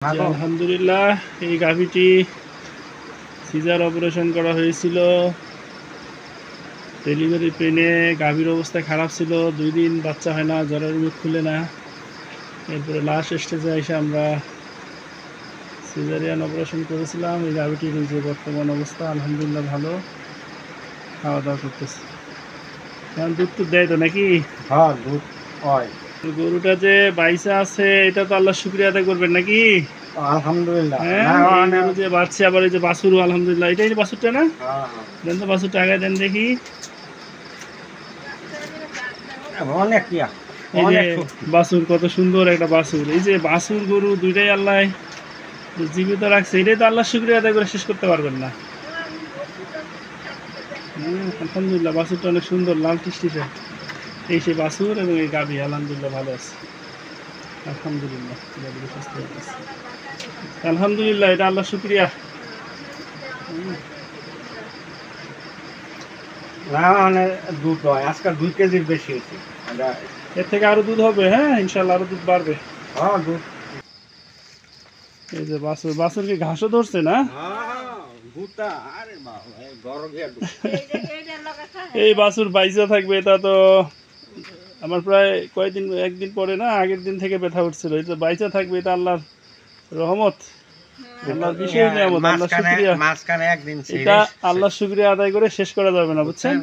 আলহামদুলিল্লাহ এই গাভীটি caesar operation করা হয়েছিল। ডেলিভারি পেনে গাভীর অবস্থা খারাপ ছিল, 2 দিন বাচ্চা হয় না, জ্বরের মুখ খুলে না। এরপরে লাস্ট স্টেজে এসে আমরা সিজারিয়ান অপারেশন করেছিলাম। এই গাভীটির যে বর্তমান অবস্থা আলহামদুলিল্লাহ ভালো, খাওয়া দাওয়া করতেছে। এখন দুধ তো দেয় তো নাকি? হ্যাঁ, দুধ হয়। গরুটা যে বাইসা আছে এটা তো আল্লাহ শুকরিয়া আদায় করবেন নাকি? আলহামদুলিল্লাহ। গরু যে বাচ্চা, আবার এই যে বাছুর, আলহামদুলিল্লাহ। এটাই বাছুরটা না? দেন তো বাছুরটা আগে দেন দেখি। অনেক এই যে বাছুর, কত সুন্দর একটা বাছুর। এই যে বাছুর গরু দুইটাই আল্লাহ জীবিত রাখছে, এটাই তো আল্লাহ শুকরিয়া আদায় করে শেষ করতে পারবেন না। আলহামদুলিল্লাহ বাছুরটা অনেক সুন্দর, লাল টিসটিসে। এই সেই বাছুর এবং এই গাভী আলহামদুলিল্লাহ ভালো আছে। আলহামদুলিল্লাহ সুস্থ আছে। আলহামদুলিল্লাহ, এটা আল্লাহ শুকরিয়া। দুধ হয় আজকাল 2 কেজির বেশি হয়েছে। এর থেকে আরো দুধ হবে, হ্যাঁ ইনশাল্লাহ আরো দুধ বাড়বে। দুধ। এই যে বাছুর, বাছুর কি ঘাসও ধরছে না? এই বাছুর বাইসা থাকবে, এটা তো আমার প্রায় কয়েকদিন, একদিন পরে না আগের দিন থেকে ব্যথা উঠছিল। এটা বাইসা থাকবে, এটা আল্লাহর রহমত, আল্লাহর বিশেষ নিয়ামত, আল্লাহ শুকরিয়া। মাঝখানে একদিন এটা আল্লাহ শুকরিয়া আদায় করে শেষ করা যাবে না, বুঝছেন?